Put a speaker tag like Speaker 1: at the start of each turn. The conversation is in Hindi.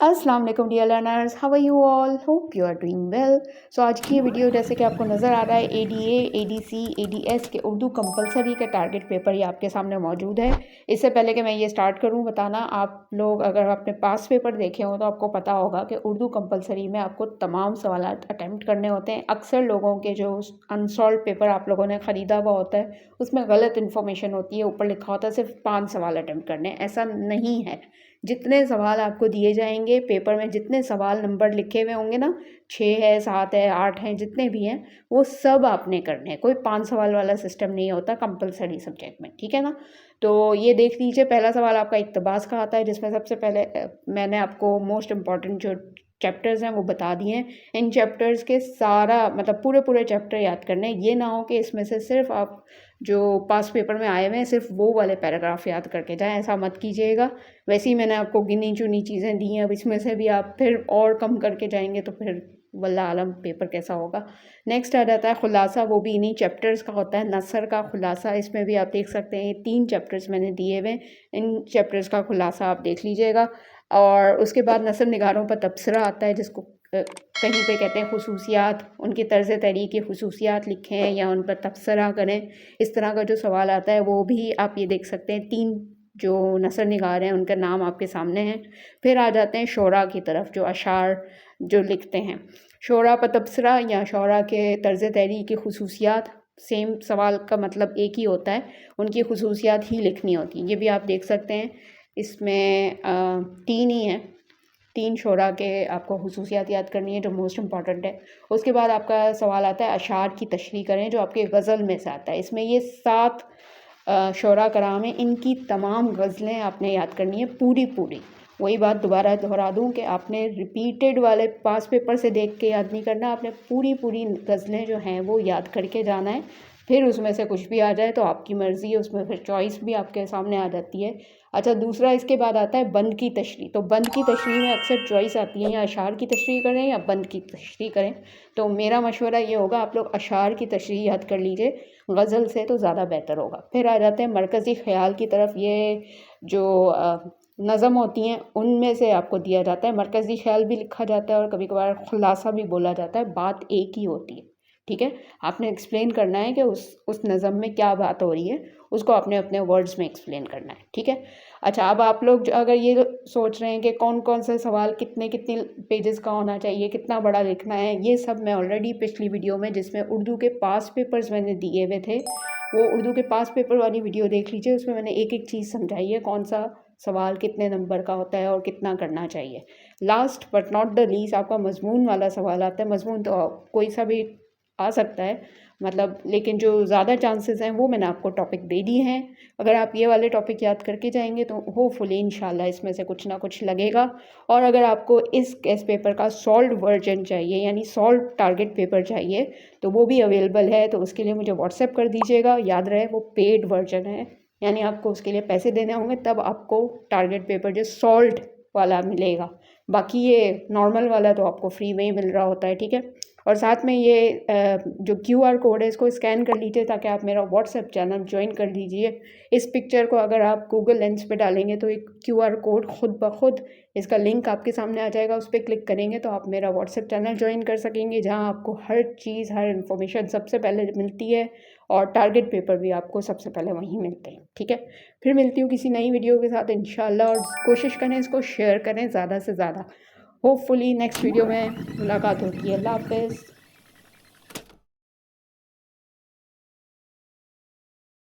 Speaker 1: अस्सलाम वालेकुम dear learners, how are you all? Hope you are doing well. So आज की ये वीडियो जैसे कि आपको नज़र आ रहा है, एडीए, एडीसी, एडीएस के उर्दू कंपलसरी के टारगेट पेपर ये आपके सामने मौजूद है। इससे पहले कि मैं ये स्टार्ट करूँ बताना, आप लोग अगर आपने पास पेपर देखे हो तो आपको पता होगा कि उर्दू कंपलसरी में आपको तमाम सवालात अटैम्प्ट करने होते हैं। अक्सर लोगों के जो अनसॉल्व पेपर आप लोगों ने ख़रीदा हुआ होता है उसमें गलत इन्फॉर्मेशन होती है, ऊपर लिखा होता है सिर्फ 5 सवाल अटैम्प्ट करने। ऐसा नहीं है। जितने सवाल आपको दिए जाएंगे पेपर में, जितने सवाल नंबर लिखे हुए होंगे ना, 6 है, 7 है, 8 हैं, जितने भी हैं वो सब आपने करने हैं। कोई 5 सवाल वाला सिस्टम नहीं होता कंपलसरी सब्जेक्ट में, ठीक है ना। तो ये देख लीजिए, पहला सवाल आपका इक़्तिबास का आता है, जिसमें सबसे पहले मैंने आपको मोस्ट इम्पॉर्टेंट जो चैप्टर्स हैं वो बता दिए हैं। इन चैप्टर्स के सारा मतलब पूरे पूरे चैप्टर याद करने हैं। ये ना हो कि इसमें से सिर्फ आप जो पास पेपर में आए हुए हैं सिर्फ वो वाले पैराग्राफ याद करके जाएं, ऐसा मत कीजिएगा। वैसे ही मैंने आपको गिनी चुनी चीज़ें दी हैं, अब इसमें से भी आप फिर और कम करके जाएंगे तो फिर वल्लाह आलम पेपर कैसा होगा। नेक्स्ट आ जाता है खुलासा, वो भी इन्हीं चैप्टर्स का होता है, नसर का खुलासा। इसमें भी आप देख सकते हैं, ये 3 चैप्टर्स मैंने दिए हुए, इन चैप्टर्स का खुलासा आप देख लीजिएगा। और उसके बाद नसर निगारों पर तबसरा आता है, जिसको कहीं पे कहते हैं खुसूसियात, उनकी तर्ज़ तहरीर की खुसूसियात लिखें या उन पर तबसरा करें। इस तरह का जो सवाल आता है वो भी आप ये देख सकते हैं। 3 जो नसर निगार हैं उनका नाम आपके सामने हैं। फिर आ जाते हैं शोरा की तरफ, जो अशार जो लिखते हैं। शोरा पर तबसरा या शोरा के तर्ज़ तहरीर की खुसूसियात, सेम सवाल का मतलब एक ही होता है, उनकी खुसूसियात ही लिखनी होती हैं। ये भी आप देख सकते हैं, इसमें 3 ही हैं। 3 शोरा के आपको खुसूसियात याद करनी है जो मोस्ट इम्पॉर्टेंट है। उसके बाद आपका सवाल आता है अशार की तशरीह करें, जो आपके गज़ल में से आता है। इसमें ये 7 शोरा कराम हैं, इनकी तमाम गज़लें आपने याद करनी है पूरी पूरी। वही बात दोबारा दोहरा दूँ कि आपने रिपीटेड वाले पास पेपर से देख के याद नहीं करना, आपने पूरी पूरी गज़लें जो हैं वो याद करके जाना है। फिर उसमें से कुछ भी आ जाए तो आपकी मर्ज़ी है, उसमें फिर चॉइस भी आपके सामने आ जाती है। अच्छा, दूसरा इसके बाद आता है बंद की तशरीह। तो बंद की तशरीह में अक्सर चॉइस आती है, या अशार की तशरीह करें या बंद की तशरीह करें। तो मेरा मशवरा ये होगा, आप लोग अशार की तशरीह याद कर लीजिए गज़ल से, तो ज़्यादा बेहतर होगा। फिर आ जाते हैं मरकज़ी ख़याल की तरफ। ये जो नज़म होती हैं उनमें से आपको दिया जाता है। मरकज़ी ख़याल भी लिखा जाता है और कभी कभार खुलासा भी बोला जाता है, बात एक ही होती है, ठीक है। आपने एक्सप्लेन करना है कि उस नज़म में क्या बात हो रही है, उसको आपने अपने वर्ड्स में एक्सप्लेन करना है, ठीक है। अच्छा, अब आप लोग अगर ये सोच रहे हैं कि कौन कौन से सवाल कितने कितने पेजेस का होना चाहिए, कितना बड़ा लिखना है, ये सब मैं ऑलरेडी पिछली वीडियो में, जिसमें उर्दू के पास पेपर्स मैंने दिए हुए थे, वो उर्दू के पास पेपर वाली वीडियो देख लीजिए। उसमें मैंने एक एक चीज़ समझाई है, कौन सा सवाल कितने नंबर का होता है और कितना करना चाहिए। Last but not the least आपका मजमून वाला सवाल आता है। मजमून तो कोई सा भी आ सकता है, मतलब, लेकिन जो ज़्यादा चांसेस हैं वो मैंने आपको टॉपिक दे दिए हैं। अगर आप ये वाले टॉपिक याद करके जाएंगे तो होपफुली इंशाल्लाह इसमें से कुछ ना कुछ लगेगा। और अगर आपको इस टेस्ट पेपर का सॉल्व वर्जन चाहिए, यानी सॉल्व टारगेट पेपर चाहिए, तो वो भी अवेलेबल है। तो उसके लिए मुझे व्हाट्सएप कर दीजिएगा। याद रहे वो पेड वर्जन है, यानी आपको उसके लिए पैसे देने होंगे, तब आपको टारगेट पेपर जो सॉल्व वाला मिलेगा। बाकी ये नॉर्मल वाला तो आपको फ्री में ही मिल रहा होता है, ठीक है। और साथ में ये जो QR कोड है इसको स्कैन कर लीजिए, ताकि आप मेरा व्हाट्सएप चैनल ज्वाइन कर लीजिए। इस पिक्चर को अगर आप गूगल लेंस पे डालेंगे तो एक QR कोड खुद ब खुद इसका लिंक आपके सामने आ जाएगा, उस पर क्लिक करेंगे तो आप मेरा व्हाट्सएप चैनल ज्वाइन कर सकेंगे, जहां आपको हर चीज़, हर इन्फॉर्मेशन सबसे पहले मिलती है। और टारगेट पेपर भी आपको सबसे पहले वहीं मिलते हैं, ठीक है। फिर मिलती हूँ किसी नई वीडियो के साथ इंशाल्लाह, और कोशिश करें इसको शेयर करें ज़्यादा से ज़्यादा। होपफुली नेक्स्ट वीडियो में मुलाकात होती है। अल्लाह हाफ़िज़।